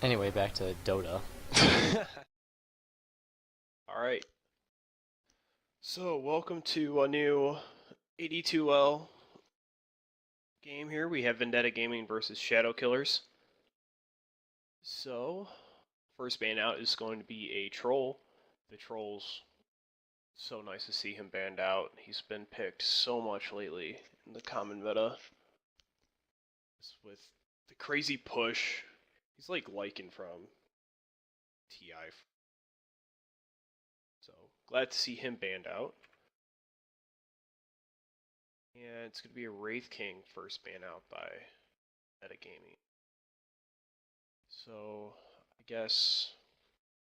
Anyway, back to Dota. Alright, so welcome to a new AD2L game here. We have Vendetta Gaming versus Shadowkillers. So, first ban out is going to be a troll. The troll's so nice to see him banned out. He's been picked so much lately in the common meta. Just with the crazy push. He's like Lycan from TI. So, glad to see him banned out. And it's going to be a Wraith King first ban out by Metagaming. So I guess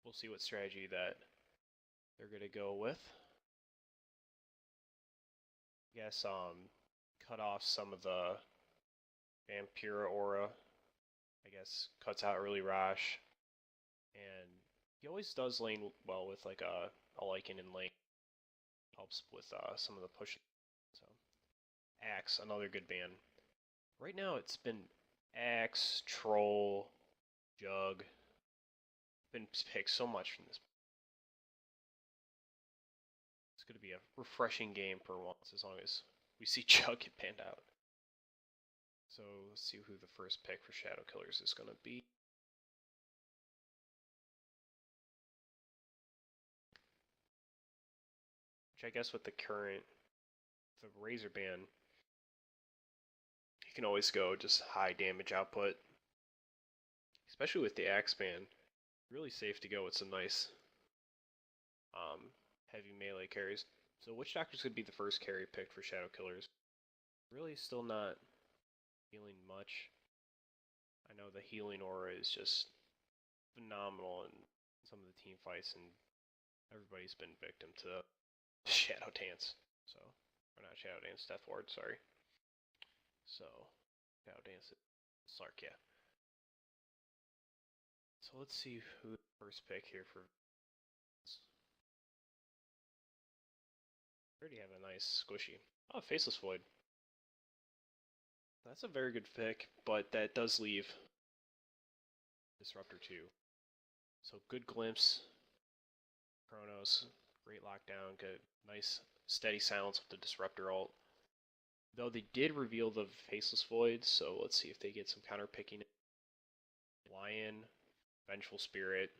we'll see what strategy that they're going to go with. I guess cut off some of the Vampira aura. I guess cuts out early Rash. And he always does lane well with like a Lycan in lane. Helps with some of the pushing. So Axe, another good ban. Right now it's been Axe, Troll, Jug. Been picked so much from this. It's going to be a refreshing game for once, as long as we see Jug get banned out. So let's see who the first pick for Shadowkillers is going to be. Which I guess with the Razor ban, you can always go just high damage output. Especially with the Axe ban, really safe to go with some nice heavy melee carries. So Witch Doctor's going to be the first carry picked for Shadowkillers. Really still not feeling much. I know the healing aura is just phenomenal in some of the team fights, and everybody's been victim to Shadow Dance. So, or not Shadow Dance, Death Ward, sorry. So, Shadow Dance, Slark, yeah. So let's see who the first pick here for. Already have a nice squishy. Oh, Faceless Void. That's a very good pick, but that does leave Disruptor 2. So good glimpse. Chronos, great lockdown, good, nice steady silence with the Disruptor ult. Though they did reveal the Faceless Void, so let's see if they get some counter picking. Lion, Vengeful Spirit,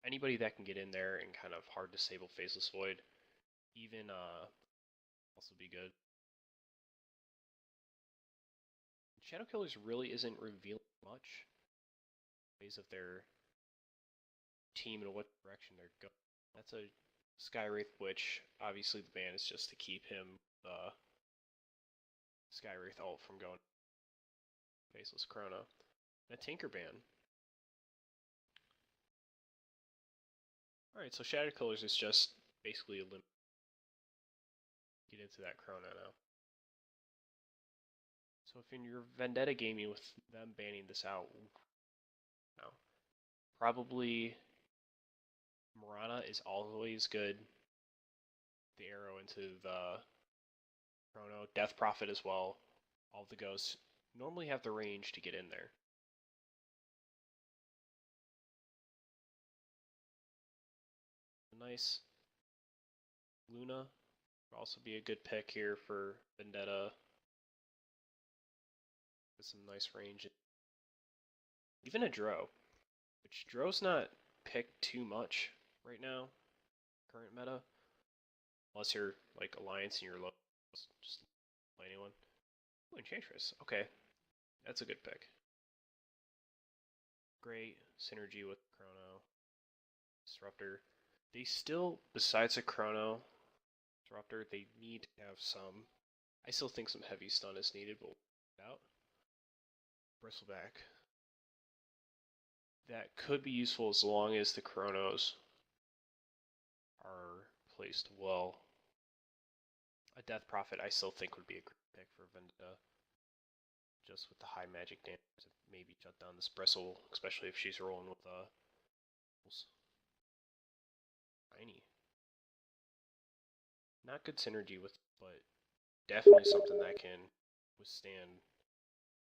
anybody that can get in there and kind of hard disable Faceless Void, even also be good. Shadowkillers really isn't revealing much ways of their team and what direction they're going. That's a Skywraith Witch. Obviously, the ban is just to keep him Skywraith ult from going Faceless Chrono. And a Tinker ban. Alright, so Shadowkillers is just basically a limit. Get into that Chrono now. So if in your Vendetta gaming with them banning this out, now probably Mirana is always good. The arrow into the Chrono, Death Prophet as well. All the ghosts normally have the range to get in there. Nice. Luna would also be a good pick here for Vendetta. With some nice range. Even a Drow, which Drow's not picked too much right now, current meta. Unless you're like Alliance and you're low, just play anyone. Oh, Enchantress. Okay, that's a good pick. Great synergy with Chrono, Disruptor. They still, besides a Chrono, Disruptor, they need to have some. I still think some heavy stun is needed, but we'll find out. Bristleback. That could be useful as long as the Chronos are placed well. A Death Prophet I still think would be a great pick for Vendetta. Just with the high magic damage to maybe shut down this Bristle, especially if she's rolling with Tiny. Not good synergy with, but definitely something that can withstand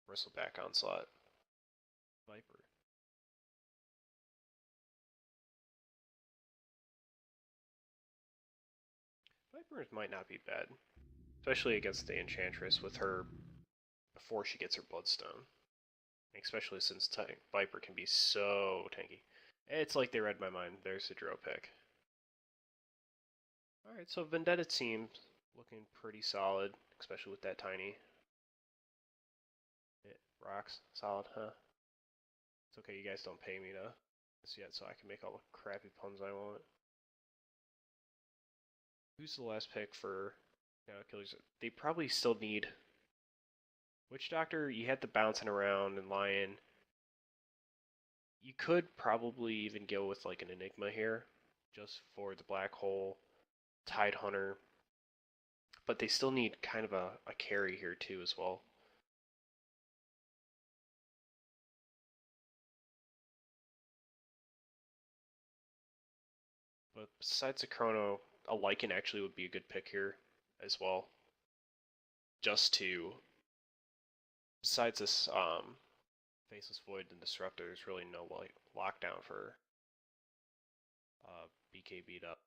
Bristleback onslaught. Viper. Viper might not be bad, especially against the Enchantress with her before she gets her Bloodstone. Especially since Viper can be so tanky. It's like they read my mind. There's the Dro pick. Alright, so Vendetta team looking pretty solid, especially with that tiny. It rocks. Solid, huh? It's okay, you guys don't pay me to this yet, so I can make all the crappy puns I want. Who's the last pick for Shadowkillers? They probably still need Witch Doctor. You had the bouncing around and Lion. You could probably even go with like an Enigma here, just for the Black Hole, Tide Hunter. But they still need kind of a carry here too as well. But besides the Chrono, a Lycan actually would be a good pick here as well. Just to, besides this Faceless Void and Disruptor, there's really no like lockdown for BK beat up.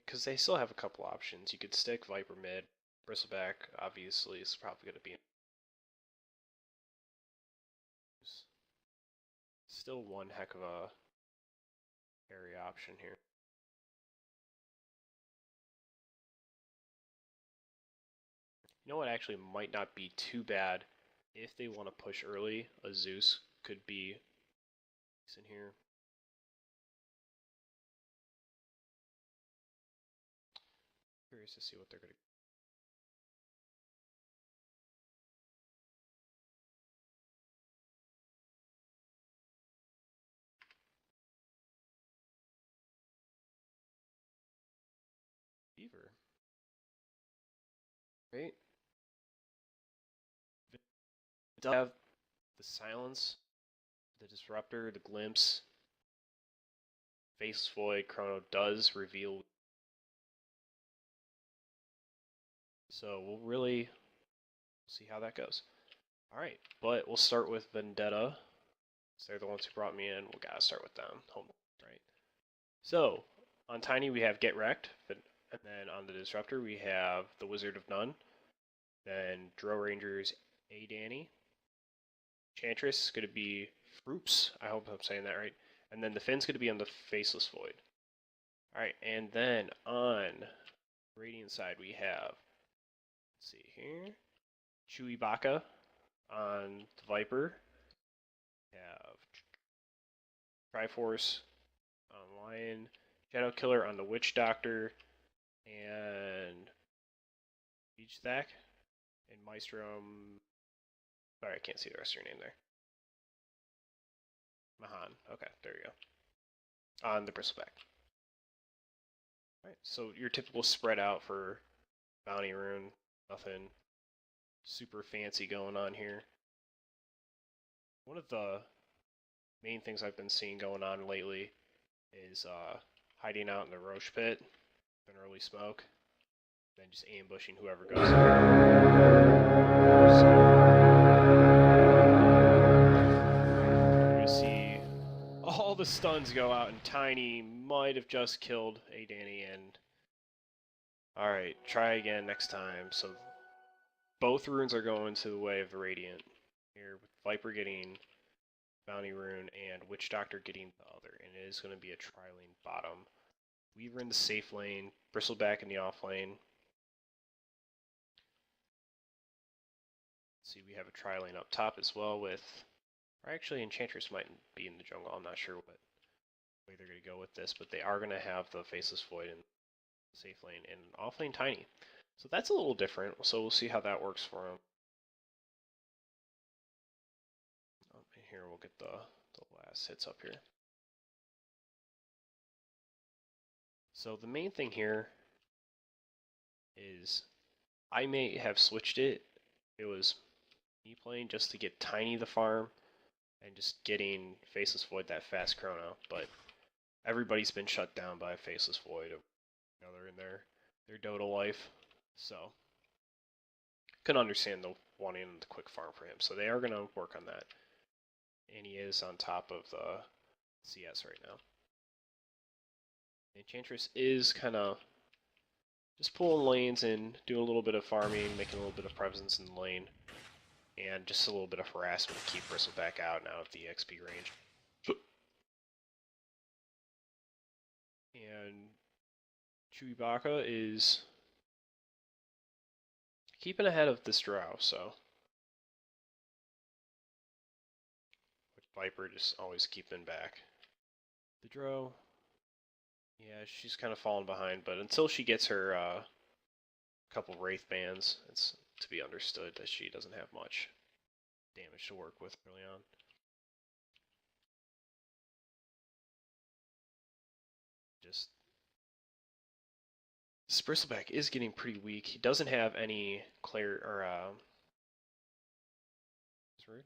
Because they still have a couple options. You could stick Viper mid. Bristleback, obviously, is probably going to be still one heck of a carry option here. You know what actually might not be too bad if they want to push early? A Zeus could be in here. Curious to see what they're going to. Beaver. Right? They'll have the Silence, the Disruptor, the Glimpse. Faceless Void Chrono does reveal. So we'll really see how that goes. Alright, but we'll start with Vendetta. They're the ones who brought me in. We gotta start with them. Right. So, on Tiny we have Get Wrecked, and then on the Disruptor we have the Wizard of None. Then Dro Rangers A Danny. Enchantress is gonna be Froops. I hope I'm saying that right. And then the Finn's gonna be on the Faceless Void. Alright, and then on Radiant side we have, let's see here, Chewbacca on the Viper. We have Triforce on Lion, Shadowkiller on the Witch Doctor, and Beach Stack, and Maestrom. Sorry, I can't see the rest of your name there. Mahan. Okay, there you go. On the Bristleback. Alright, so your typical spread out for Bounty Rune. Nothing super fancy going on here. One of the main things I've been seeing going on lately is hiding out in the Roche pit, an early smoke, then just ambushing whoever goes there. You're going to see all the stuns go out, and Tiny might have just killed A Danny. And alright, try again next time. So both runes are going to the way of the Radiant. Here, with Viper getting Bounty Rune and Witch Doctor getting the other, and it is going to be a tri-lane bottom. Weaver in the safe lane, Bristleback in the off lane. Let's see, we have a tri-lane up top as well with, or actually Enchantress might be in the jungle. I'm not sure what way they're going to go with this, but they are going to have the Faceless Void in the safe lane and off lane Tiny. So that's a little different, so we'll see how that works for them. Here we'll get the last hits up here. So the main thing here is I may have switched it. It was me playing just to get Tiny the farm and just getting Faceless Void that fast chrono, but everybody's been shut down by Faceless Void or another in there. their Dota life. So, can understand the wanting the quick farm for him. So they are going to work on that. And he is on top of the CS right now. Enchantress is kind of just pulling lanes and doing a little bit of farming, making a little bit of presence in the lane, and just a little bit of harassment to keep Bristleback out now of the XP range. And Chewbacca is keeping ahead of this Drow, so. Which Viper just always keeping back. The Drow, yeah, she's kind of falling behind, but until she gets her couple Wraith bands, it's to be understood that she doesn't have much damage to work with early on. Just this Bristleback is getting pretty weak. He doesn't have any clear or it's rude.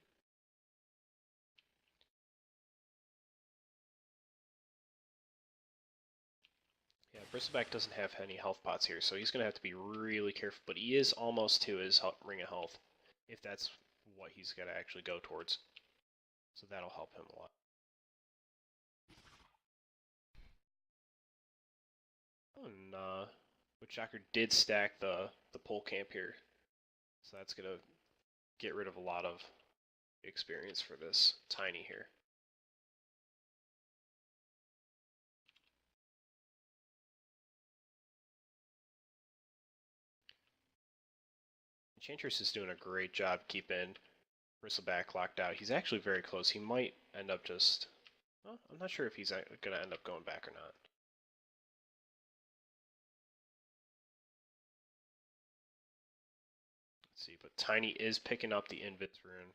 Yeah, Bristleback doesn't have any health pots here, so he's gonna have to be really careful. But he is almost to his ring of health, if that's what he's gonna actually go towards. So that'll help him a lot. And Witchdocker did stack the pole camp here, so that's gonna get rid of a lot of experience for this Tiny here. Enchantress is doing a great job keeping Bristleback locked out. He's actually very close. He might end up just... Well, I'm not sure if he's going to end up going back or not. Let's see, but Tiny is picking up the Invis rune.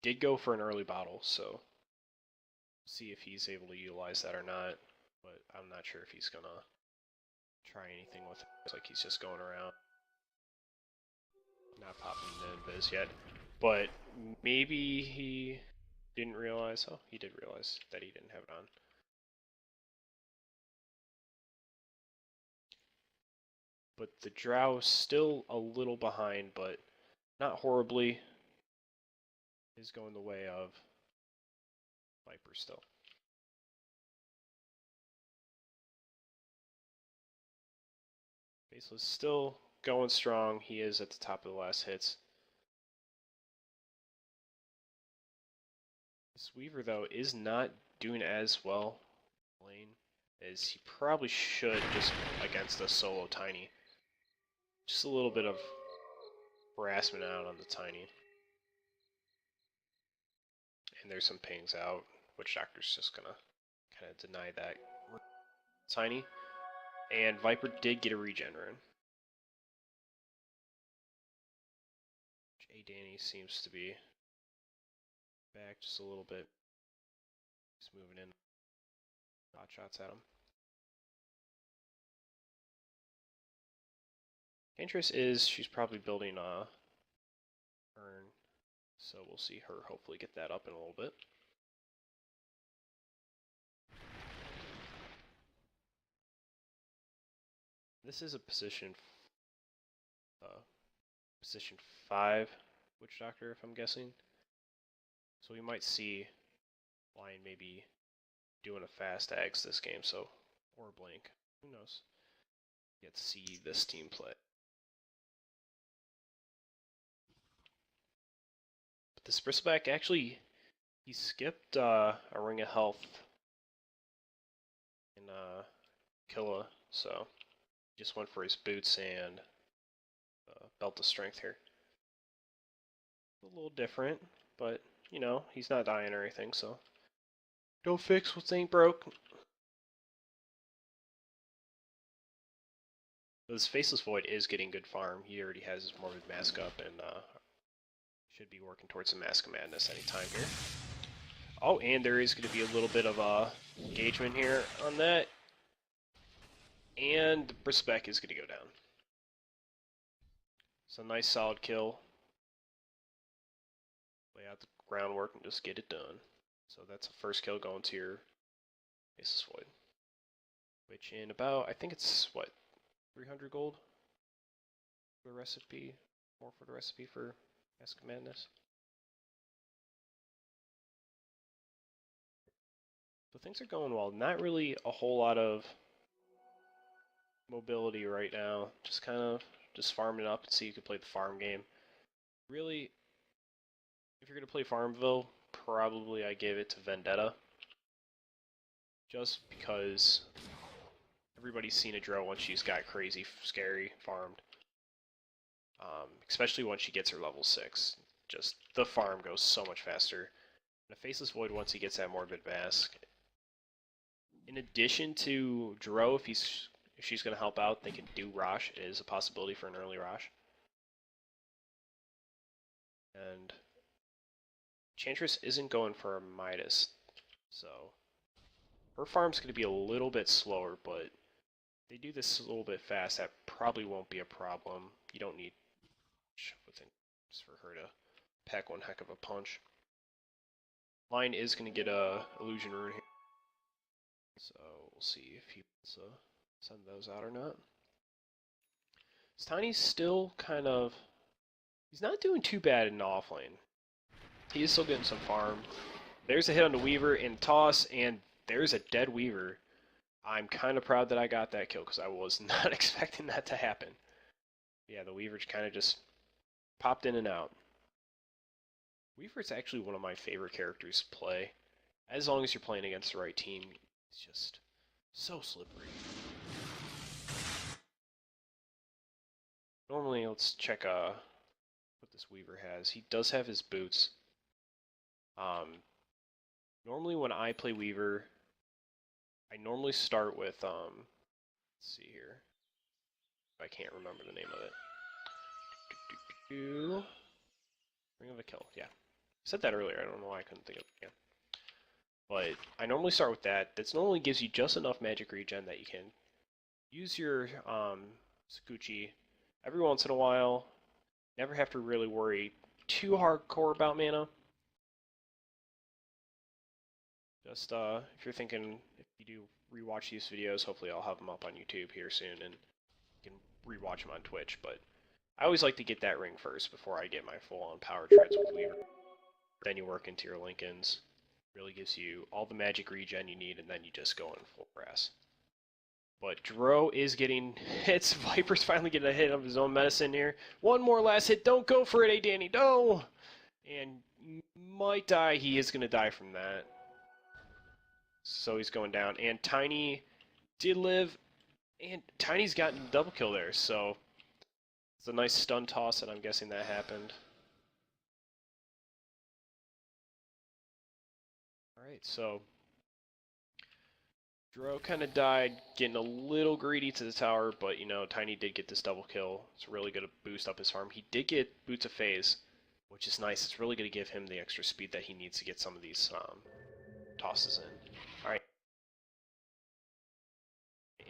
Did go for an early bottle, so see if he's able to utilize that or not. But I'm not sure if he's going to try anything with it. It's like he's just going around. Not popping the Invis yet. But maybe he didn't realize. Oh, he did realize that he didn't have it on. But the Drow is still a little behind, but not horribly. Is going the way of Viper still. Faceless still going strong. He is at the top of the last hits. This Weaver, though, is not doing as well lane as he probably should just against a solo Tiny. Just a little bit of harassment out on the Tiny. And there's some pings out, which Doctor's just gonna kind of deny that Tiny. And Viper did get a regen rune. A Danny seems to be back just a little bit. He's moving in. Hot shots at him. Enchantress is, she's probably building a urn, so we'll see her hopefully get that up in a little bit. This is a position 5 Witch Doctor, if I'm guessing. So we might see Lion maybe doing a fast axe this game, so or Blink. Who knows? Get to see this team play. But this Bristleback actually he skipped a ring of health in Killa, so he just went for his boots and belt of strength here. A little different, but you know, he's not dying or anything, so don't fix what ain't broke. This Faceless Void is getting good farm. He already has his Morbid Mask up and should be working towards some Mask of Madness anytime here. Oh, and there is going to be a little bit of engagement here on that. And the Bristleback is going to go down. So nice solid kill. Lay out the groundwork and just get it done. So that's a first kill going to your Faceless Void. Which in about, I think it's, what, 300 gold for the recipe. More for the recipe for Mask of Madness. So things are going well. Not really a whole lot of mobility right now. Just kind of just farming it up and see you can play the farm game. Really, if you're going to play Farmville, probably I give it to Vendetta. Just because everybody's seen a drill once she's got crazy, scary farmed. Especially once she gets her level 6. Just, the farm goes so much faster. And a Faceless Void once he gets that Morbid Mask. In addition to Dro, if she's going to help out, they can do Rosh. It is a possibility for an early Rosh. And Chantress isn't going for a Midas, so her farm's going to be a little bit slower, but if they do this a little bit fast, that probably won't be a problem. You don't need within just for her to pack one heck of a punch. Line is going to get a Illusion Rune here, so we'll see if he wants to send those out or not. Tiny's still kind of... he's not doing too bad in the offlane. He is still getting some farm. There's a hit on the Weaver and toss, and there's a dead Weaver. I'm kind of proud that I got that kill, because I was not expecting that to happen. Yeah, the Weaver kind of just popped in and out. Weaver's actually one of my favorite characters to play. As long as you're playing against the right team, it's just so slippery. Normally, let's check what this Weaver has. He does have his boots. Normally when I play Weaver, I normally start with, let's see here. I can't remember the name of it. Ring of a Kill, yeah. I said that earlier, I don't know why I couldn't think of it. Yeah. But I normally start with that. That normally gives you just enough magic regen that you can use your Sakuchi every once in a while. Never have to really worry too hardcore about mana. Just, if you're thinking, if you do rewatch these videos, hopefully I'll have them up on YouTube here soon, and you can rewatch them on Twitch, but I always like to get that ring first before I get my full-on power treads with Weaver. Then you work into your Lincolns. Really gives you all the magic regen you need, and then you just go in full press. But Dro is getting hits. Viper's finally getting a hit of his own medicine here. One more last hit. Don't go for it, Danny. No! And might die. He is going to die from that. So he's going down. And Tiny did live. And Tiny's gotten a double kill there. So it's a nice stun toss, and I'm guessing that happened. Alright, so Dro kind of died, getting a little greedy to the tower, but, you know, Tiny did get this double kill. It's really going to boost up his farm. He did get Boots of Phase, which is nice. It's really going to give him the extra speed that he needs to get some of these tosses in. Alright.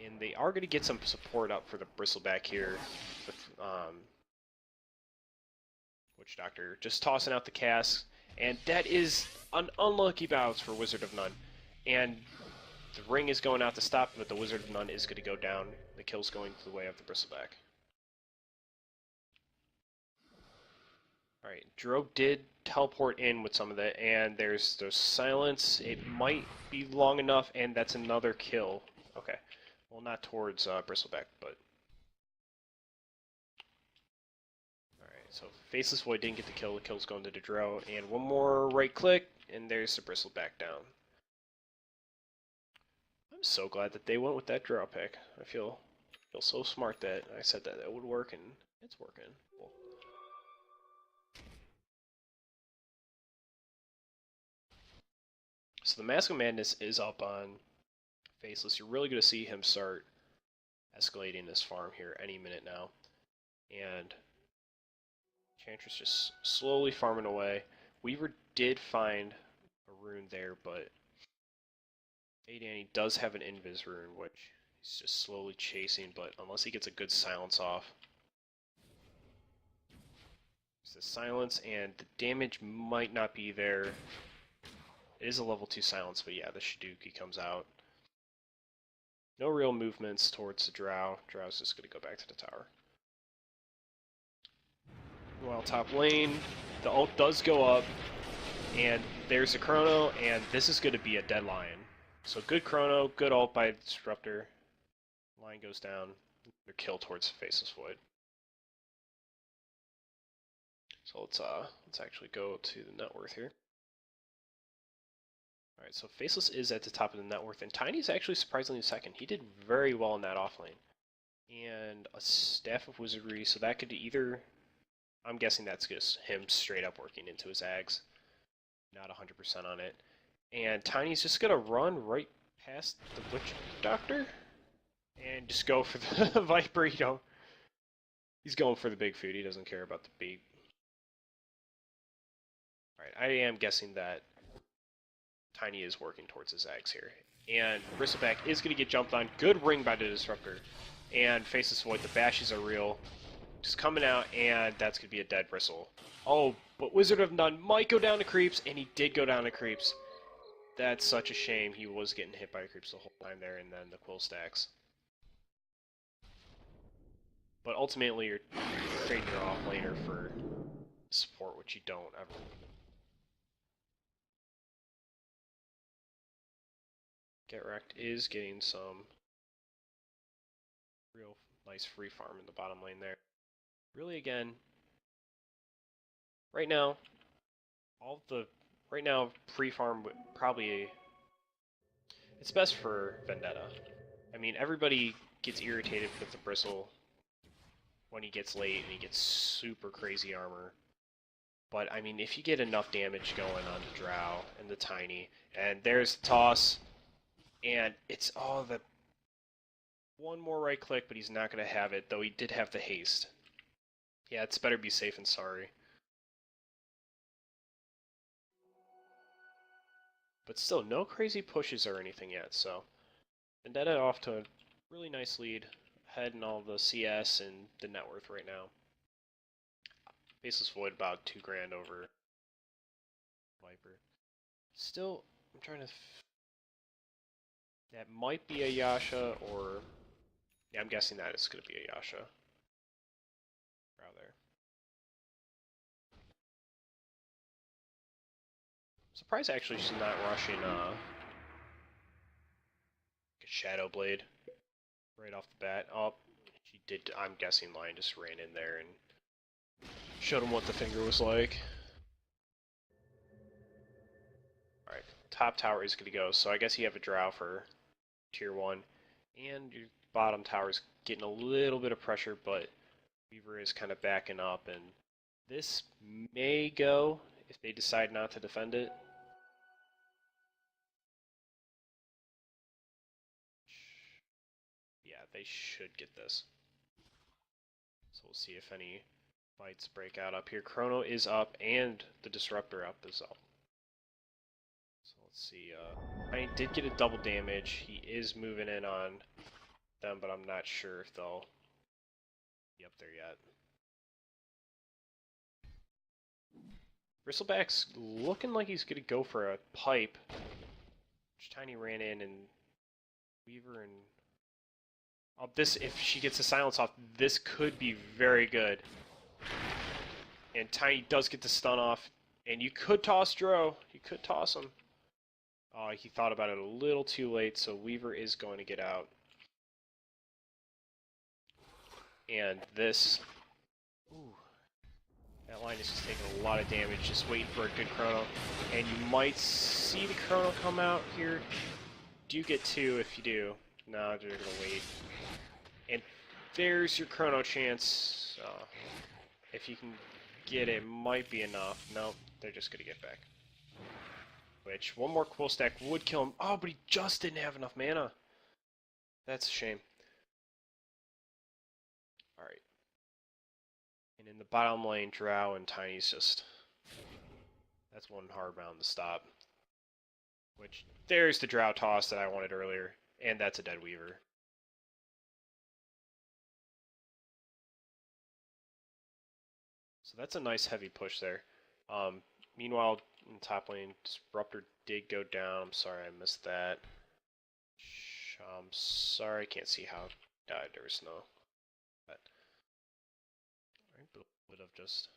And they are going to get some support up for the Bristleback here. With, Witch Doctor just tossing out the cast. And that is an unlucky bounce for Wizard of None. And the ring is going out to stop, but the Wizard of None is going to go down. The kill's going the way of the Bristleback. Alright, Dro did teleport in with some of that, and there's silence. It might be long enough, and that's another kill. Okay. Well, not towards Bristleback, but... Alright, so Faceless Void didn't get the kill. The kill's going to the Dro, and one more right click, and there's the Bristleback down. I'm so glad that they went with that draw pick. I feel so smart that I said that it would work, and it's working. Cool. So the Mask of Madness is up on Faceless. You're really going to see him start escalating this farm here any minute now. And Chantress just slowly farming away. Weaver did find a rune there, but Danny does have an Invis rune, which he's just slowly chasing, but unless he gets a good silence off. It's the silence, and the damage might not be there. It is a level 2 silence, but yeah, the Shadowkillers comes out. No real movements towards the Drow. Drow's just going to go back to the tower. While top lane, the ult does go up, and there's a Chrono, and this is going to be a dead Lion. So good Chrono, good ult by the Disruptor. Lion goes down. Their kill towards Faceless Void. So let's actually go to the net worth here. Alright, so Faceless is at the top of the net worth, and Tiny's actually surprisingly second. He did very well in that offlane. And a Staff of Wizardry, so that could either... I'm guessing that's just him straight up working into his Ags. Not 100% on it. And Tiny's just going to run right past the Witch Doctor and just go for the Viper, you know. He's going for the big food. He doesn't care about the beat. Alright, I am guessing that Tiny is working towards his Ags here. And Bristleback is going to get jumped on. Good ring by the Disruptor. And Faceless Void, the bashes are real. Just coming out, and that's going to be a dead Bristle. Oh, but Wizard of None might go down to creeps, and he did go down to creeps. That's such a shame. He was getting hit by creeps the whole time there, and then the quill stacks. But ultimately, you're trading your offlaner for support, which you don't ever. Get Wrecked is getting some real nice free farm in the bottom lane there. Really, again, right now, pre-farm would probably, it's best for Vendetta. I mean, everybody gets irritated with the Bristle when he gets late and he gets super crazy armor. But, I mean, if you get enough damage going on the Drow and the Tiny, and there's the toss, and it's, oh, the one more right click, but he's not going to have it, though he did have the haste. Yeah, it's better be safe than sorry. But still, no crazy pushes or anything yet, so Vendetta off to a really nice lead, ahead in all the CS and the net worth right now. Faceless Void about 2 grand over Viper. Still, I'm trying to... that might be a Yasha, or... yeah, I'm guessing that it's going to be a Yasha. There. Surprised actually she's not rushing a Shadow Blade right off the bat. Oh, she did. I'm guessing Lion just ran in there and showed him what the finger was like. Alright, top tower is going to go, so I guess you have a Drow for tier 1. And your bottom tower is getting a little bit of pressure, but Weaver is kind of backing up, and this may go if they decide not to defend it. Yeah, they should get this. So we'll see if any fights break out up here. Chrono is up, and the Disruptor up as well. So let's see. I did get a double damage. He is moving in on them, but I'm not sure if they'll be up there yet. Bristleback's looking like he's going to go for a pipe. Which Tiny ran in, and Weaver and... oh, this, if she gets the silence off, this could be very good. And Tiny does get the stun off. And you could toss Dro. You could toss him. He thought about it a little too late, so Weaver is going to get out. And this... ooh. That line is just taking a lot of damage, just waiting for a good Chrono. And you might see the Chrono come out here. Do you get 2 if you do? No, they're going to wait. And there's your Chrono chance. If you can get it, might be enough. Nope, they're just going to get back. Which, one more Quill Stack would kill him. Oh, but he just didn't have enough mana. That's a shame. Alright. And in the bottom lane, Drow and Tiny's just... that's one hard mound to stop. Which, there's the Drow toss that I wanted earlier. And that's a dead Weaver. So that's a nice heavy push there. Meanwhile, in the top lane, Disruptor did go down. I'm sorry I missed that. Sorry, I can't see how it died. There was no. But, right, a bit of just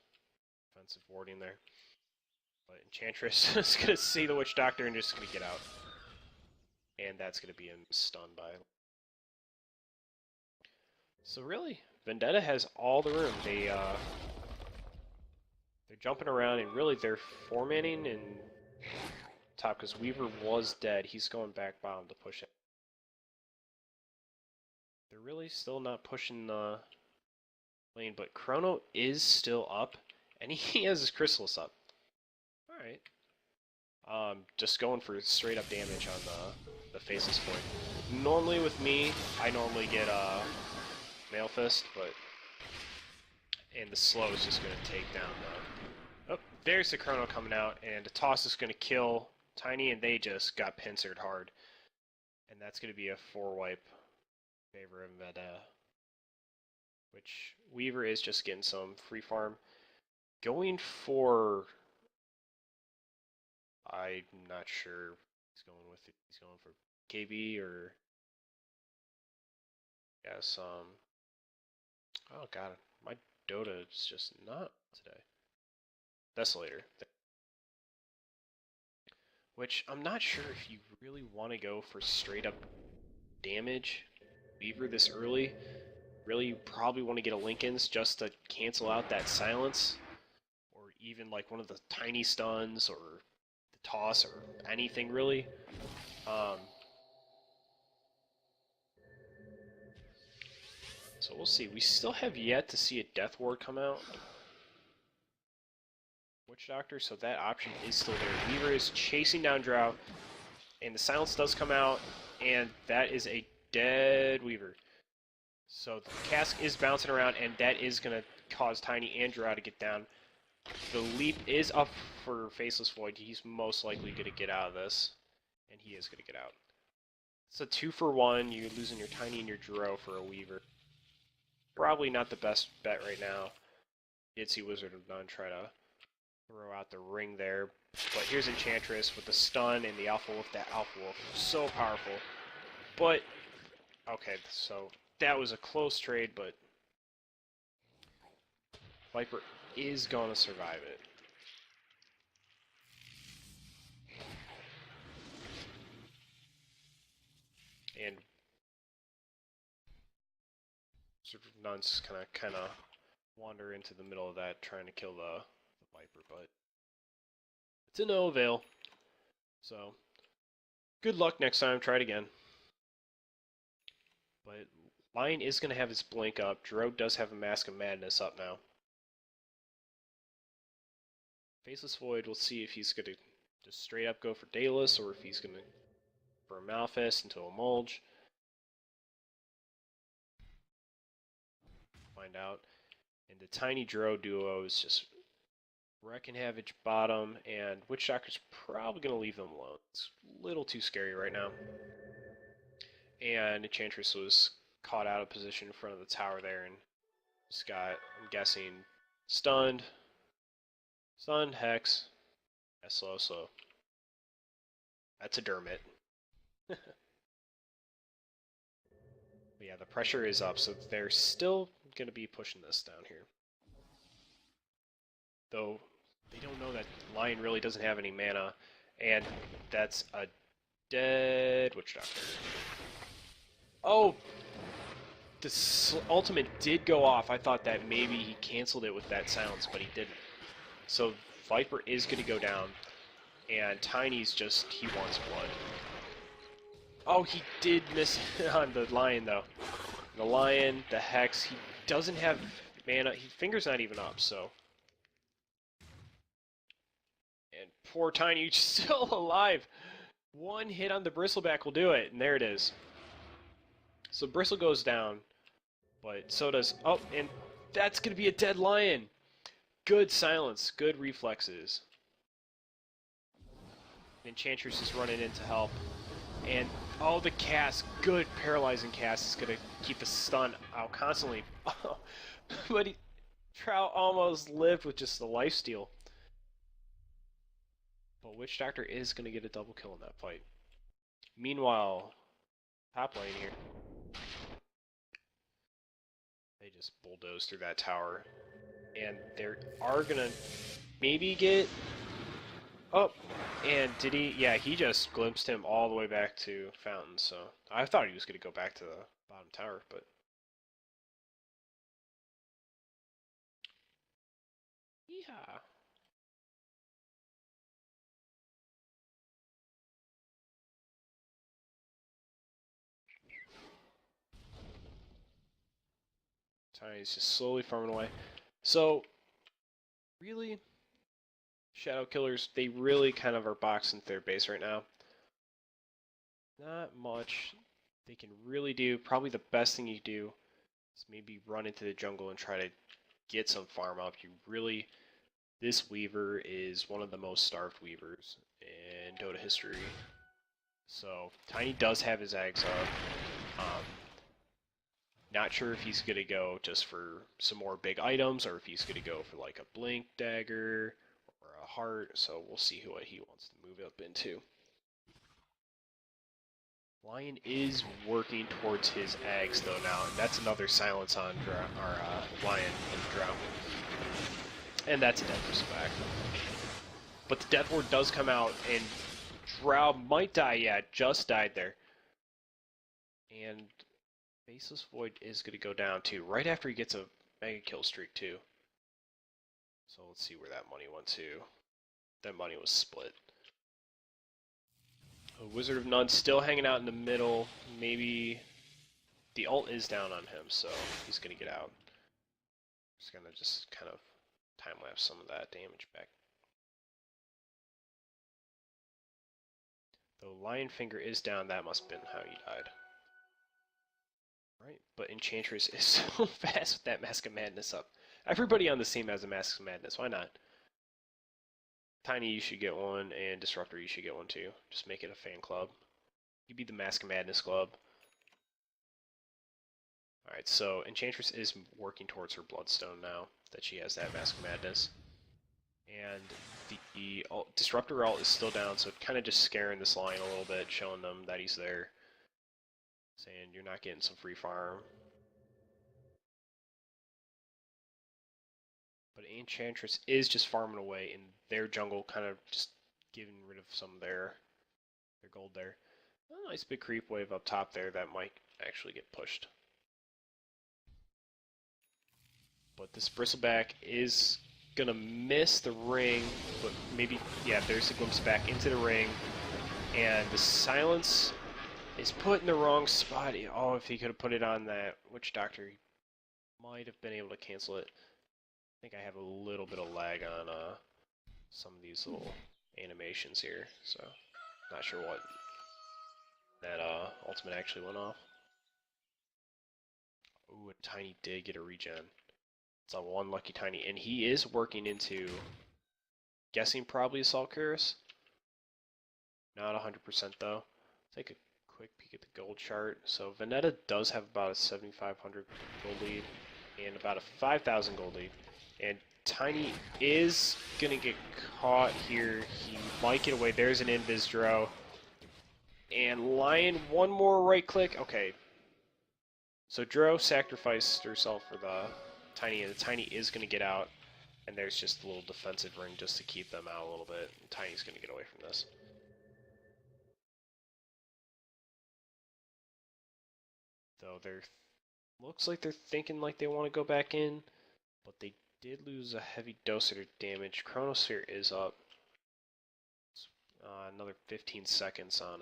defensive warding there. But Enchantress is going to see the Witch Doctor and just going to get out. And that's going to be him stunned by. So really, Vendetta has all the room. They're jumping around and really they're four-manning in top because Weaver was dead. He's going back bottom to push it. They're really still not pushing the lane, but Chrono is still up, and he has his Chrysalis up. Alright. Just going for straight up damage on the Faceless Void. Normally with me, I normally get Mail Fist, and the slow is just going to take down the... Oh, there's the Chrono coming out, and the toss is going to kill Tiny, and they just got pincered hard. And that's going to be a 4-wipe favor of Vendetta. Which Weaver is just getting some free farm. Going for... I'm not sure he's going with it. He's going for KB or... Yes, oh god, my Dota is just not today. Desolator. Which, I'm not sure if you really want to go for straight up damage Weaver this early. Really, you probably want to get a Lincoln's just to cancel out that silence. Or even like one of the tiny stuns or the toss or anything really. So we'll see. We still have yet to see a Death Ward come out. Witch Doctor, so that option is still there. Weaver is chasing down Drow, and the silence does come out, and that is a dead Weaver. So the cask is bouncing around, and that is going to cause Tiny and Drow to get down. The leap is up for Faceless Void. He's most likely going to get out of this, and he is going to get out. It's a 2-for-1. You're losing your Tiny and your Drow for a Weaver. Probably not the best bet right now. Did see Wizard of None try to throw out the ring there. But here's Enchantress with the stun and the Alpha Wolf. That Alpha Wolf, so powerful. But, okay, so that was a close trade, but Viper is going to survive it. And Wizard of None's kind of wander into the middle of that, trying to kill the Viper, but to no avail. So, good luck next time. Try it again. But Lion is going to have his blink up. Drow does have a Mask of Madness up now. Faceless Void, we'll see if he's going to just straight up go for Daedalus or if he's going to for a Malfest into a Mulge. Find out. And the Tiny Drow duo is just wrecking Havage bottom, and Witch Doctor's probably going to leave them alone. It's a little too scary right now. And Enchantress was caught out of position in front of the tower there, and just got, I'm guessing, stunned. Stunned, Hex. Yeah, slow. That's a Dermot. But yeah, the pressure is up, so they're still going to be pushing this down here. Though, they don't know that Lion really doesn't have any mana, and that's a dead Witch Doctor. Oh! The ultimate did go off. I thought that maybe he canceled it with that silence, but he didn't. So Viper is going to go down, and Tiny's just, he wants blood. Oh, he did miss on the Lion, though. The Lion, the Hex, he doesn't have mana. Finger's not even up, so... And poor Tiny, still alive. One hit on the Bristleback will do it, and there it is. So Bristle goes down, but so does... Oh, and that's going to be a dead Lion. Good silence, good reflexes. Enchantress is running in to help. And, oh, the cast, good paralyzing cast is going to keep the stun out constantly. Oh, but Trout almost lived with just the lifesteal. But Witch Doctor is going to get a double kill in that fight. Meanwhile, top lane here. They just bulldoze through that tower. And they are gonna maybe get up. And did he? Yeah, he just glimpsed him all the way back to Fountain, so I thought he was gonna go back to the bottom tower, but yeah. Tiny's just slowly farming away. So, really, Shadowkillers, they really kind of are boxing third base right now. Not much they can really do. Probably the best thing you do is maybe run into the jungle and try to get some farm up. You really, this Weaver is one of the most starved Weavers in Dota history. So, Tiny does have his eggs up. Not sure if he's going to go just for some more big items or if he's going to go for like a Blink Dagger or a Heart. So we'll see what he wants to move up into. Lion is working towards his eggs though now, and that's another silence on our Lion in the Drought. And that's a Death back. But the Death Ward does come out, and Drow might die. Yeah, just died there. And Faceless Void is going to go down too, right after he gets a mega kill streak too. So let's see where that money went to. That money was split. Wizard of None still hanging out in the middle. Maybe the ult is down on him, so he's going to get out. Just going to just kind of time-lapse some of that damage back. Though Lionfinger is down, that must have been how he died. Right, but Enchantress is so fast with that Mask of Madness up. Everybody on the team has a Mask of Madness, why not? Tiny, you should get one, and Disruptor, you should get one too. Just make it a fan club. You be the Mask of Madness club. Alright, so Enchantress is working towards her Bloodstone now, that she has that Mask of Madness. And the Disruptor ult is still down, so kind of just scaring this line a little bit, showing them that he's there. Saying you're not getting some free farm. But Enchantress is just farming away in their jungle, kind of just getting rid of some of their gold there. A nice big creep wave up top there that might actually get pushed. But this Bristleback is going to miss the ring, but maybe, yeah, there's a glimpse back into the ring. And the silence is put in the wrong spot. Oh, if he could have put it on that Witch Doctor, he might have been able to cancel it. I think I have a little bit of lag on some of these little animations here, so not sure what that ultimate actually went off. Ooh, and Tiny did get a regen. It's on one lucky Tiny, and he is working into, guessing probably Assault Cuirass. Not 100% though. Take a quick peek at the gold chart. So Vendetta does have about a 7,500 gold lead and about a 5,000 gold lead. And Tiny is going to get caught here. He might get away. There's an Invis Drow. And Lion, one more right click. Okay. So Drow sacrificed herself for the Tiny, and the Tiny is going to get out. And there's just a little defensive ring just to keep them out a little bit. And Tiny's going to get away from this. Though they're looks like they're thinking like they want to go back in, but they did lose a heavy dose of their damage. Chronosphere is up. Another 15 seconds on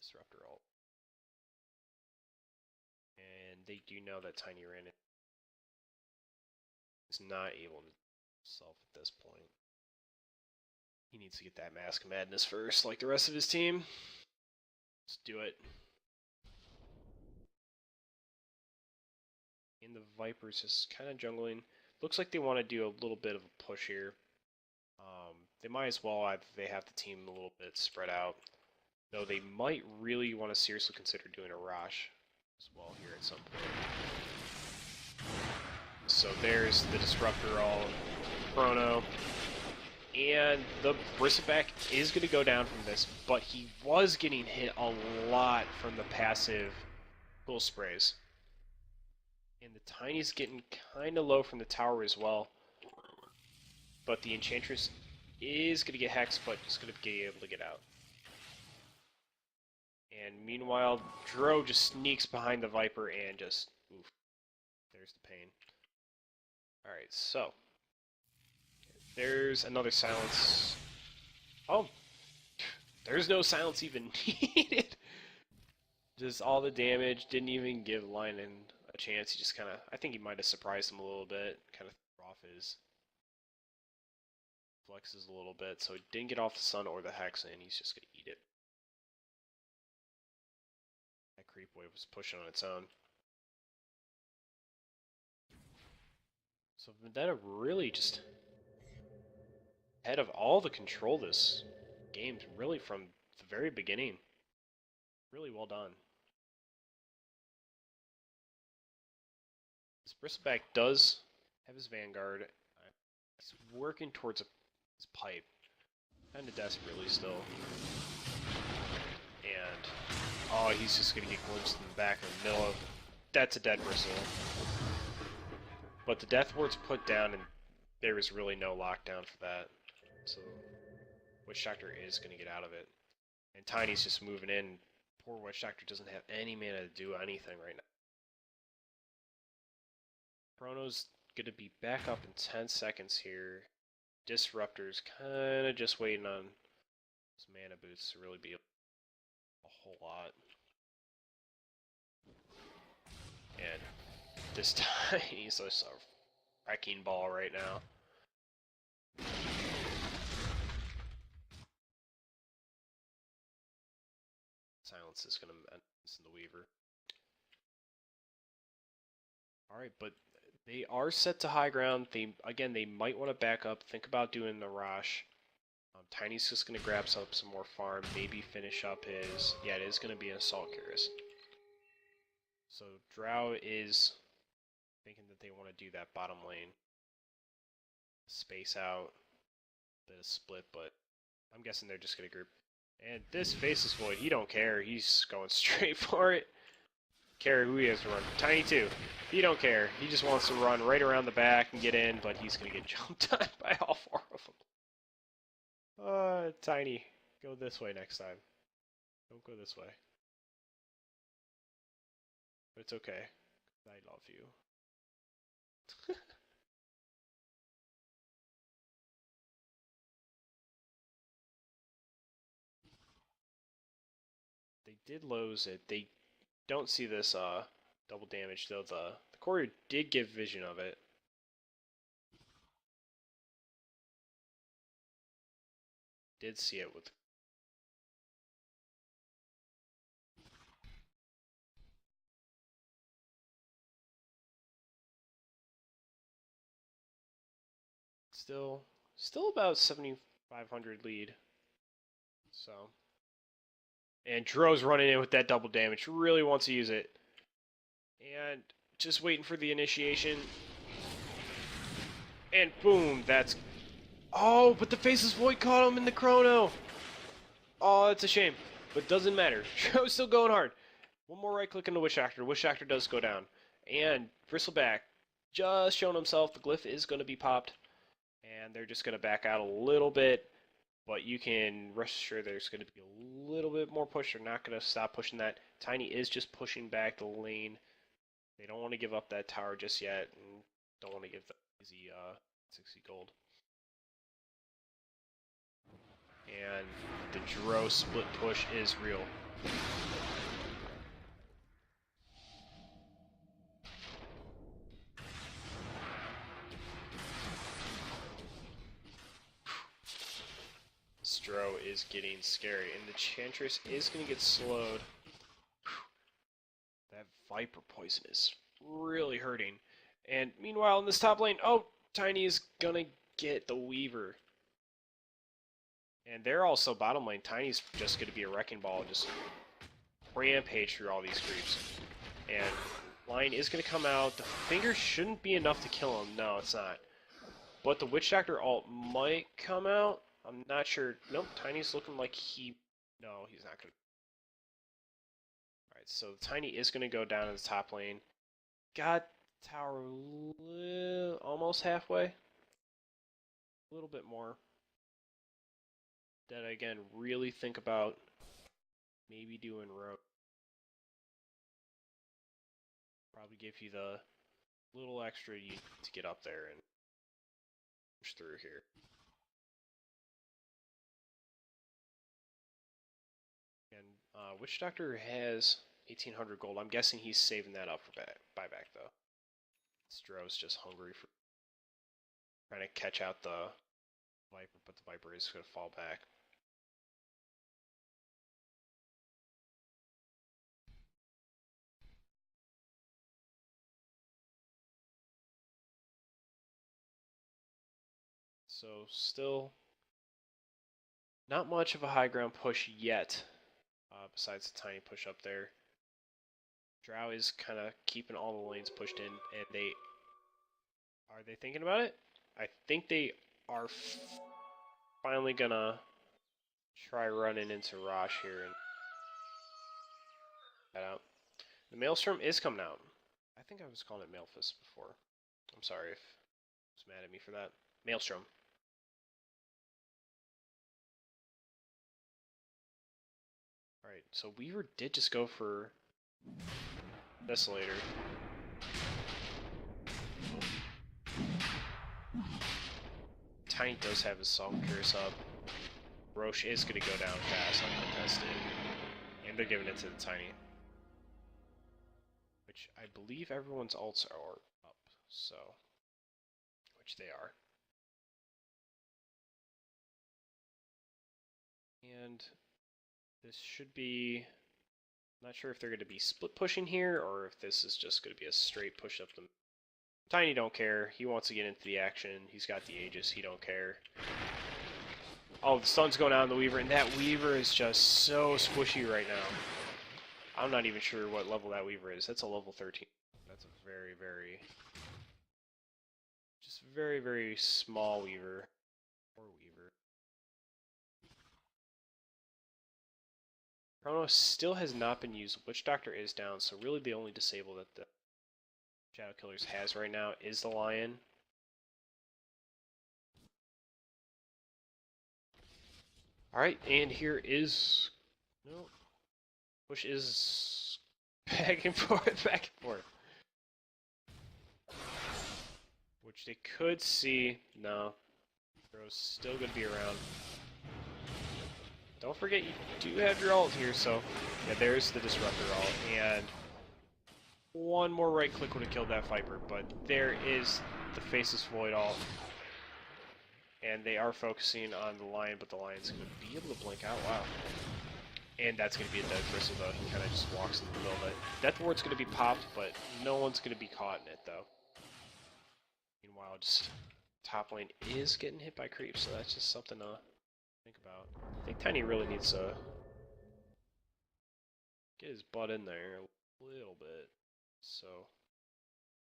Disruptor ult. And they do know that Tiny Ran is not able to self at this point. He needs to get that Mask of Madness first, like the rest of his team. Let's do it. And the Vipers just kind of jungling. Looks like they want to do a little bit of a push here. They might as well, they have the team a little bit spread out. Though they might really want to seriously consider doing a Rosh as well here at some point. So there's the Disruptor all Chrono. And the Bristleback is going to go down from this, but he was getting hit a lot from the passive cool sprays. And the Tiny's getting kind of low from the tower as well. But the Enchantress is going to get hexed, but is going to be able to get out. And meanwhile, Dro just sneaks behind the Viper and just, oof, there's the pain. Alright, so, there's another silence. Oh, there's no silence even needed. Just all the damage, didn't even give Linen a chance. He just kind of, I think he might have surprised him a little bit, kind of threw off his flexes a little bit, so he didn't get off the Sun or the Hex, and he's just going to eat it. That creep wave was pushing on its own. So Vendetta really just ahead of all the control this game, really from the very beginning. Really well done. This Bristleback does have his Vanguard. He's working towards his pipe. Kind of desperately still. And, oh, he's just going to get glimpsed in the back of the middle of... That's a dead Bristle. But the Death Ward's put down, and there was really no lockdown for that. So, Witch Doctor is going to get out of it. And Tiny's just moving in. Poor Witch Doctor doesn't have any mana to do anything right now. Chrono's going to be back up in 10 seconds here. Disruptor's kind of just waiting on his mana boots to really be a whole lot. And this time, he's just a wrecking ball right now. Silence is going to end this in the Weaver. Alright, but they are set to high ground. They might want to back up, think about doing the Rosh. Tiny's just going to grab some more farm, maybe finish up his... Yeah, it is going to be an Assault Cuirass. So Drow is thinking that they want to do that bottom lane. Space out, bit of split, but I'm guessing they're just going to group. And this Faceless Void, he don't care. He's going straight for it. Care who he has to run. Tiny too. He don't care. He just wants to run right around the back and get in, but he's going to get jumped on by all four of them. Tiny, go this way next time. Don't go this way. But it's okay. I love you. They did lose it. They don't see this double damage, though the courier did give vision of it. Did see it with... Still about 7,500 lead. So... And Dro's running in with that double damage. Really wants to use it. And just waiting for the initiation. And boom, that's... Oh, but the Faceless Void caught him in the Chrono. Oh, that's a shame. But doesn't matter. Dro's still going hard. One more right click on the Witch Doctor. Witch Doctor does go down. And Bristleback just showing himself. The glyph is going to be popped. And they're just going to back out a little bit. But you can rest assured there's going to be a little bit more push. They're not going to stop pushing that. Tiny is just pushing back the lane. They don't want to give up that tower just yet. And don't want to give the easy 60 gold. And the Dro split push is real. Dro is getting scary, and the Enchantress is going to get slowed. That Viper poison is really hurting. And meanwhile, in this top lane, oh, Tiny is going to get the Weaver. And they're also bottom lane. Tiny's just going to be a wrecking ball and just rampage through all these creeps. And Lion is going to come out. The finger shouldn't be enough to kill him. No, it's not. But the Witch Doctor ult might come out. I'm not sure. Nope, Tiny's looking like he... No, he's not going to. Alright, so Tiny is going to go down in the top lane. Got tower almost halfway. A little bit more. That, again, really think about maybe doing rogue. Probably give you the little extra you need to get up there and push through here. And Witch Doctor has 1,800 gold. I'm guessing he's saving that up for buyback, though. Stro's just hungry for trying to catch out the Viper, but the Viper is going to fall back. So still not much of a high ground push yet, besides the tiny push up there. Drow is kind of keeping all the lanes pushed in, and are they thinking about it? I think they are finally gonna try running into Rosh here and that out. The Maelstrom is coming out. I think I was calling it Maelfist before. I'm sorry if he was mad at me for that. Maelstrom. Alright, so Weaver did just go for Desolator. Tiny does have his Song Curse up. Roche is going to go down fast, uncontested. And they're giving it to the Tiny. Which I believe everyone's ults are up, so... Which they are. And this should be... I'm not sure if they're going to be split pushing here, or if this is just going to be a straight push up them. Tiny don't care. He wants to get into the action. He's got the Aegis. He don't care. Oh, the stun's going out on the Weaver, and that Weaver is just so squishy right now. I'm not even sure what level that Weaver is. That's a level 13. That's a very, very... just very, very small Weaver. Poor Weaver. Chrono still has not been used. Witch Doctor is down, so really the only disable that the Shadowkillers has right now is the Lion. Alright, and here is... No. Push is back and forth, back and forth. Which they could see. No. Hero's still going to be around. Don't forget, you do have your ult here, so... Yeah, there's the Disruptor ult, and... one more right click would have killed that Viper, but there is the Faceless Void ult. And they are focusing on the Lion, but the Lion's going to be able to blink out. Wow. And that's going to be a dead crystal, though. He kind of just walks in the middle of it. Death Ward's going to be popped, but no one's going to be caught in it, though. Meanwhile, just top lane is getting hit by creeps, so that's just something to think about. I think Tiny really needs to get his butt in there a little bit. So,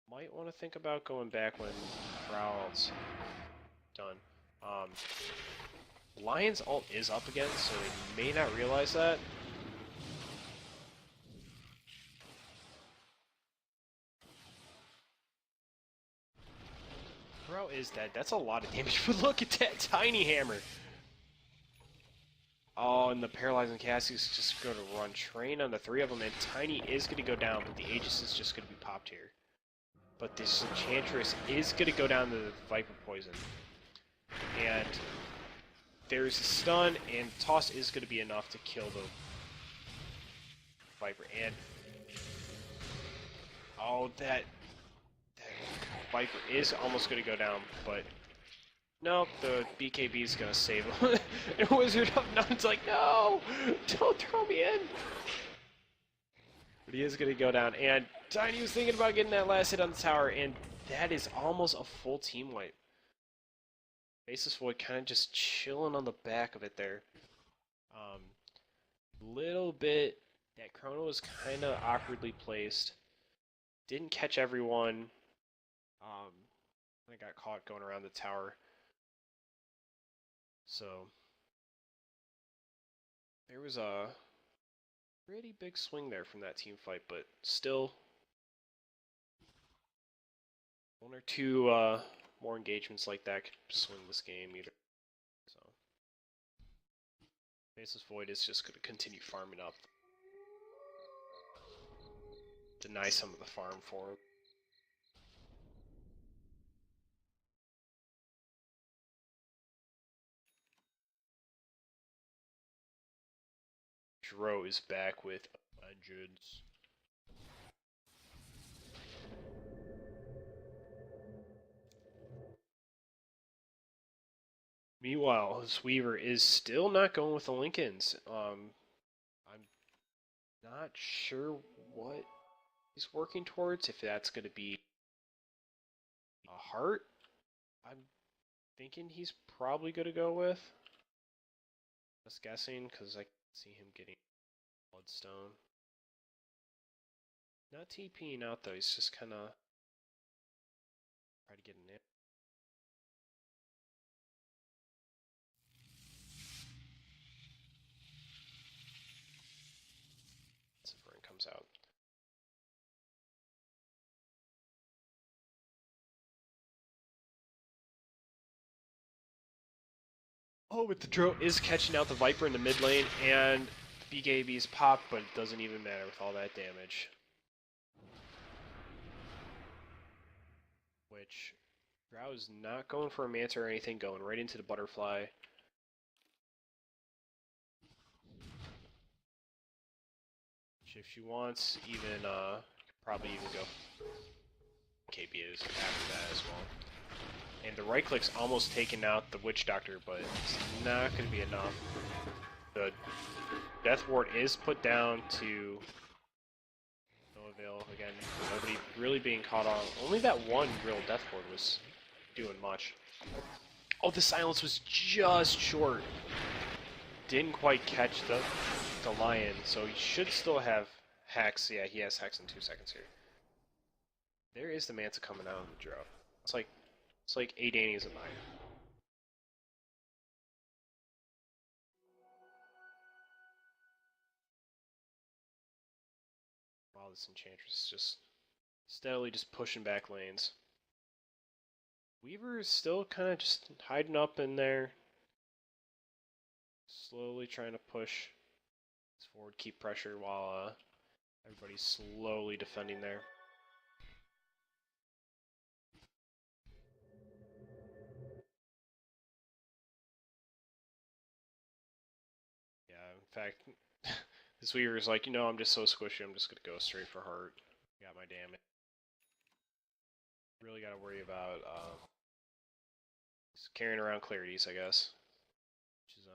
might want to think about going back when Prowl's done. Lion's ult is up again, so they may not realize that. Bro is dead. That's a lot of damage, but look at that tiny hammer. Oh, and the paralyzing casting is just going to run train on the three of them, and Tiny is going to go down, but the Aegis is just going to be popped here. But this Enchantress is going to go down to the Viper Poison. And there's a stun, and toss is going to be enough to kill the Viper. And oh, that Viper is almost going to go down, but no, the BKB is going to save him. And Wizard of None's like, no, don't throw me in. But he is going to go down, and Tiny was thinking about getting that last hit on the tower, and that is almost a full team wipe. Faceless Void kind of just chilling on the back of it there. Little bit, that Chrono was kind of awkwardly placed. Didn't catch everyone. I got caught going around the tower. So there was a pretty big swing there from that team fight, but still one or two more engagements like that could swing this game either. So Faceless Void is just going to continue farming up. Deny some of the farm for him. Dro is back with vengeance. Meanwhile, his Weaver is still not going with the Lincolns. I'm not sure what he's working towards. If that's going to be a heart, I'm thinking he's probably going to go with. Just guessing, because I can see him getting Bloodstone. Not TPing out though. He's just kind of try to get an it. Zipperin comes out. Oh, but the Dro is catching out the Viper in the mid lane, and BKB's pop, but it doesn't even matter with all that damage. Which, Drow is not going for a Manta or anything, going right into the Butterfly. If she wants, even, probably even go KB is after that as well. And the right click's almost taken out the Witch Doctor, but it's not going to be enough. The Death Ward is put down to no avail. Again, nobody really being caught on. Only that one real Death Ward was doing much. Oh, the silence was just short. Didn't quite catch the Lion, so he should still have Hex. Yeah, he has Hex in 2 seconds here. There is the Manta coming out of the Dro. It's like AD is a 9. Wow, this Enchantress is just steadily just pushing back lanes. Weaver is still kind of just hiding up in there. Slowly trying to push forward, keep pressure while everybody's slowly defending there. Yeah, in fact, this Weaver is like, I'm just so squishy, I'm just going to go straight for heart. Got my damage. Really got to worry about carrying around clarities, I guess. Which is,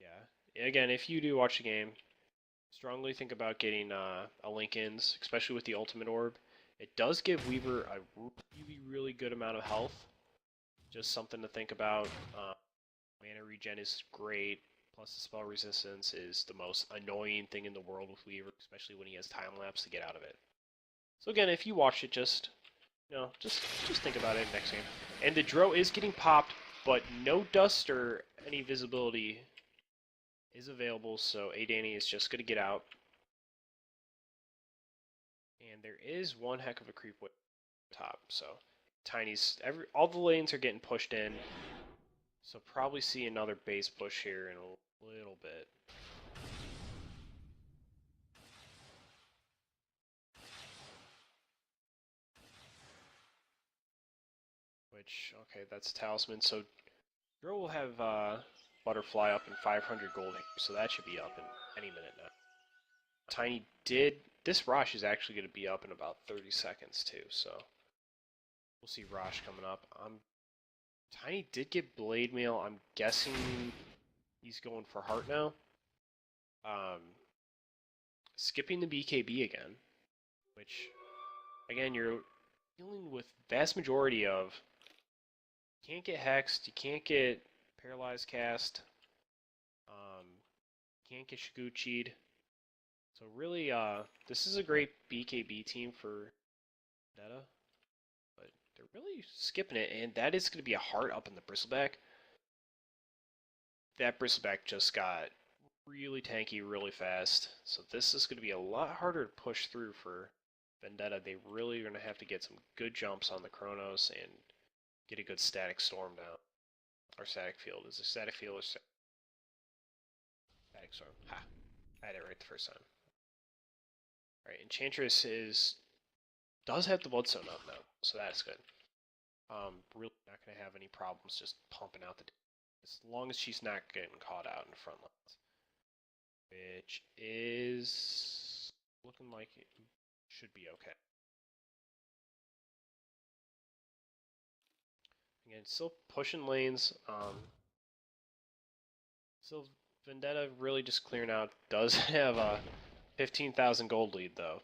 yeah. Again, if you do watch the game, strongly think about getting a Linken's, especially with the Ultimate Orb. It does give Weaver a really good amount of health. Just something to think about. Mana regen is great, plus the spell resistance is the most annoying thing in the world with Weaver, especially when he has time lapse to get out of it. So again, if you watch it, just think about it next game. And the Dro is getting popped, but no dust or any visibility is available, so Danny is just going to get out. And there is one heck of a creep with top, so Tiny's all the lanes are getting pushed in. So probably see another base push here in a little bit. Which, okay, that's Talisman. So Dro will have Butterfly up in 500 gold, so that should be up in any minute now. Tiny did... This Rosh is actually going to be up in about 30 seconds too, so we'll see Rosh coming up. Tiny did get Blade Mail. I'm guessing he's going for Heart now. Skipping the BKB again, which, again, you're dealing with vast majority of you can't get Hexed, you can't get Paralyzed Cast, you can't get Shiguchi'd. So really, this is a great BKB team for Vendetta, but they're really skipping it, and that is going to be a heart up in the Bristleback. That Bristleback just got really tanky really fast, so this is going to be a lot harder to push through for Vendetta. They really are going to have to get some good jumps on the Chronos and get a good static storm down. Or static field. Is it static field or static storm? Ha! I had it right the first time. Alright, Enchantress does have the Bloodstone up now, so that's good. Really not going to have any problems just pumping out the... As long as she's not getting caught out in the front lines. Which is looking like it should be okay. Again, still pushing lanes. Still Vendetta really just clearing out. Does have a 15,000 gold lead though.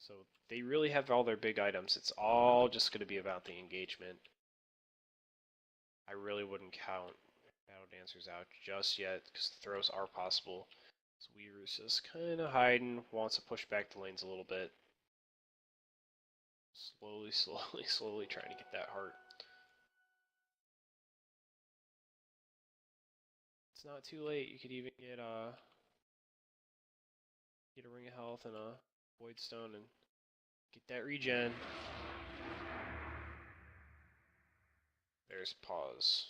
So they really have all their big items. It's all just going to be about the engagement. I really wouldn't count Battle Dancers out just yet because the throws are possible. So Weaver's just kind of hiding, wants to push back the lanes a little bit. Slowly trying to get that heart. It's not too late. You could even get a Ring of Health and a Void Stone and get that regen. There's pause.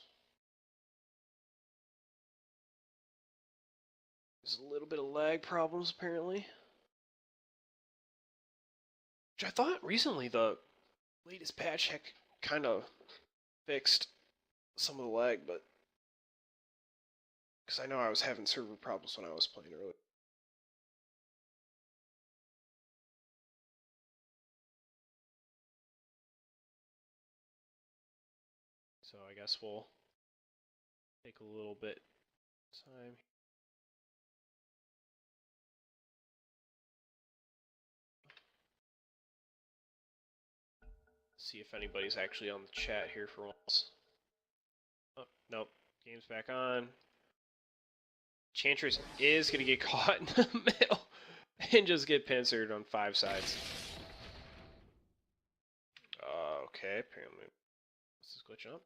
There's a little bit of lag problems apparently. Which I thought recently the latest patch had kind of fixed some of the lag, but because I know I was having server problems when I was playing earlier. So I guess we'll take a little bit of time. See if anybody's actually on the chat here for once. Oh, nope. Game's back on. Enchantress is going to get caught in the middle and just get pincered on 5 sides. Okay, apparently this is glitching up.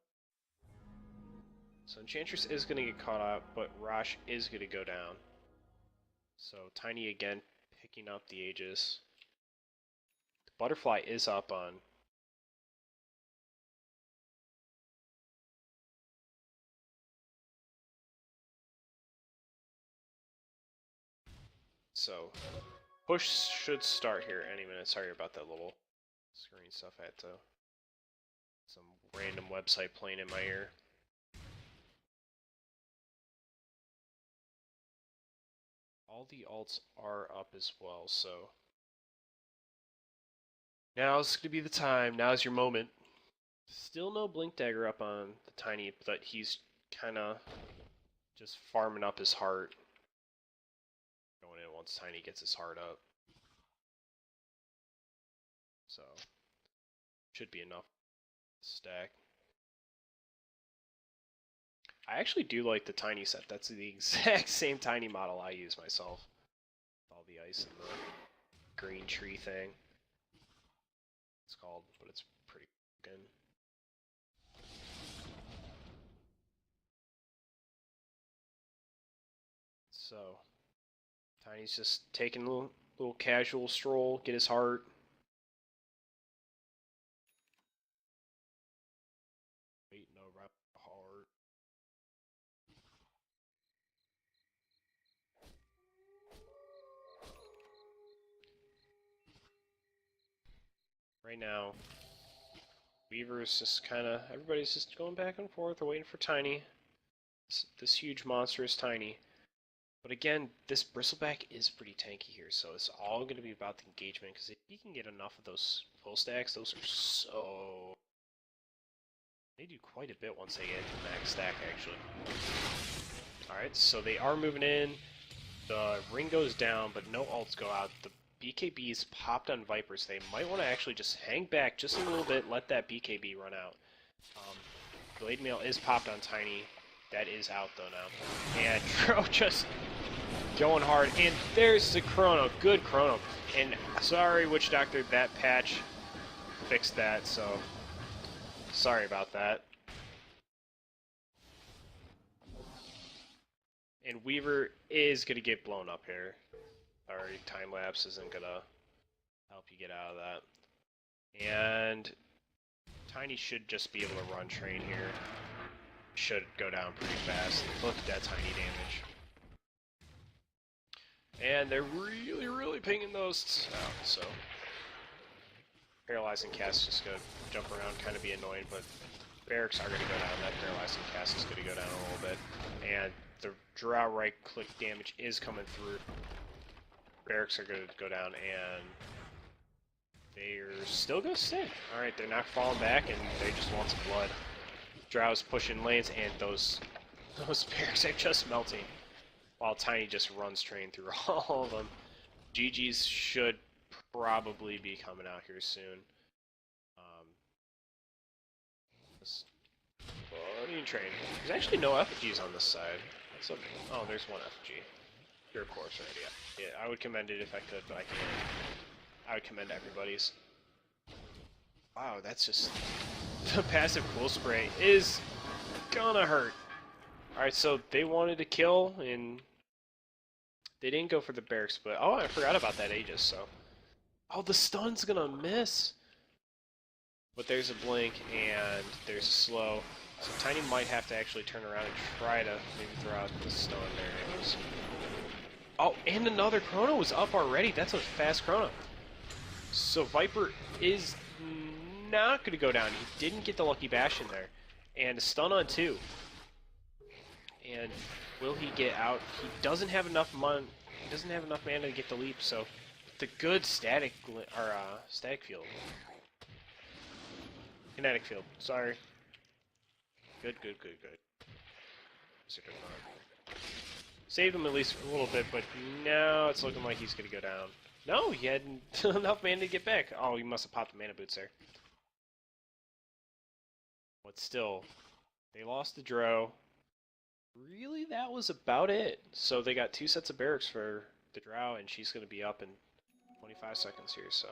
So Enchantress is going to get caught up, but Rosh is going to go down. So Tiny again picking up the Aegis. The Butterfly is up on. So push should start here any minute. Sorry about that little screen stuff. I had to some random website playing in my ear. All the alts are up as well, so now's gonna be the time. Now's your moment. Still no Blink Dagger up on the Tiny, but he's kind of just farming up his heart. Going in once Tiny gets his heart up. So should be enough stack. I actually do like the Tiny set. That's the exact same Tiny model I use myself. With all the ice and the green tree thing. It's called, but it's pretty good. So, Tiny's just taking a little casual stroll, get his heart. Wait, no, right heart. Right now, Weaver's just kind of, everybody's just going back and forth. They're waiting for Tiny. This huge monster is Tiny. But again, this Bristleback is pretty tanky here, so it's all going to be about the engagement, because if you can get enough of those full stacks, those are so... They do quite a bit once they get to max stack, actually. Alright, so they are moving in. The ring goes down, but no ults go out. The BKB's popped on Vipers. They might want to actually just hang back just a little bit, let that BKB run out. Blade Mail is popped on Tiny. That is out, though, now. And Dro just going hard, and there's the chrono. Good chrono. And sorry, Witch Doctor, that patch fixed that, so sorry about that. And Weaver is going to get blown up here. Sorry, time lapse isn't going to help you get out of that. And Tiny should just be able to run train here. Should go down pretty fast. Look at that tiny damage. And they're really pinging those out, so Paralyzing Cast is just going to jump around, kind of be annoying, but Barracks are going to go down. That Paralyzing Cast is going to go down a little bit. And the Drow right-click damage is coming through. Barracks are going to go down, and they're still going to stay. Alright, they're not falling back, and they just want some blood. Drow's pushing lanes, and those Barracks are just melting. While Tiny just runs train through all of them. GG's should probably be coming out here soon. Running train. There's actually no effigies on this side. That's okay. Oh, there's one effigy. Pure course, right? Yeah, I would commend it if I could, but I can't. I would commend everybody's. Wow, that's just... The passive cool spray is gonna hurt. Alright, so they wanted to kill, and they didn't go for the Barracks, but... Oh, I forgot about that Aegis, so... Oh, the stun's gonna miss! But there's a blink, and there's a slow. So Tiny might have to actually turn around and try to maybe throw out the stun there. It was... Oh, and another chrono was up already. That's a fast chrono. So Viper is not going to go down. He didn't get the Lucky Bash in there. And a stun on 2. And will he get out? He doesn't have enough mana to get the leap, so the good static field. Kinetic field, sorry. Good. Saved him at least a little bit, but now it's looking like he's going to go down. No, he had enough mana to get back. Oh, he must have popped the mana boots there. But still, they lost the Drow. Really, that was about it. So they got 2 sets of Barracks for the Drow, and she's going to be up in 25 seconds here, so...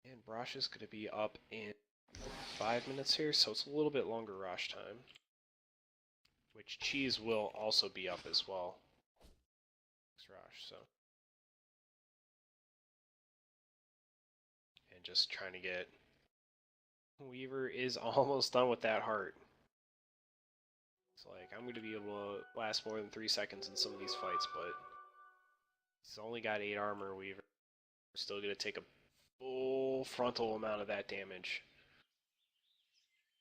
And Rosh is going to be up in 5 minutes here, so it's a little bit longer Rosh time. Which Cheese will also be up as well. Next Rosh, so. And just trying to get... Weaver is almost done with that heart. It's like, I'm going to be able to last more than 3 seconds in some of these fights, but... He's only got 8 armor, Weaver. We're still going to take a full frontal amount of that damage.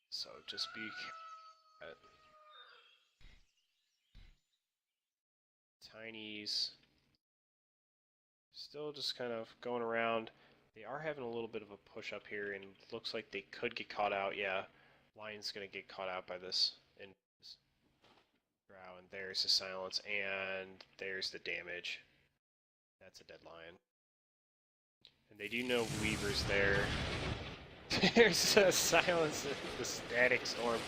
So just be careful. Tiny's still just kind of going around. They are having a little bit of a push up here, and it looks like they could get caught out. Yeah, Lion's going to get caught out by this Drow, and there's the silence, and there's the damage. That's a dead Lion. And they do know Weaver's there. There's a silence in the static storm.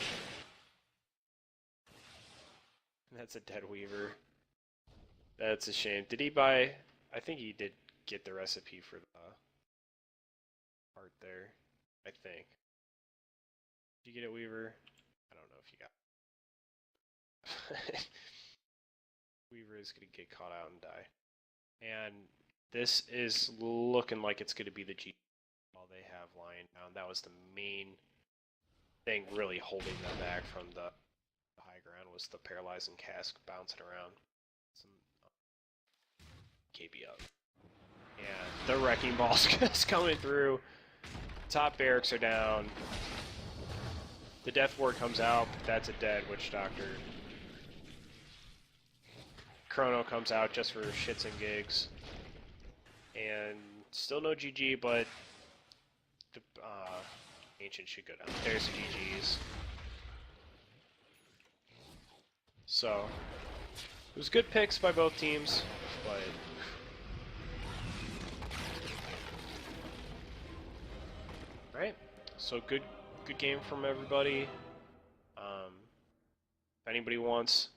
That's a dead Weaver. That's a shame. Did he buy... I think he did get the recipe for the part there. I think. Did you get it, Weaver? I don't know if you got Weaver is going to get caught out and die. And this is looking like it's going to be the G while they have Lion down. That was the main thing really holding them back from the high ground, was the Paralyzing Cask bouncing around. Some KB up. And the Wrecking Ball's just coming through. Top Barracks are down. The Death Ward comes out, but that's a dead Witch Doctor. Chrono comes out just for shits and gigs. And still no GG, but the Ancient should go down. There's the GGs. So, it was good picks by both teams, but... Right? So good good game from everybody. If anybody wants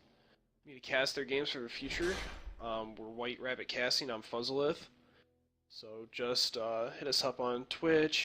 me to cast their games for the future, we're WhiteRabbitCasting on Fuzzilith. So just hit us up on Twitch,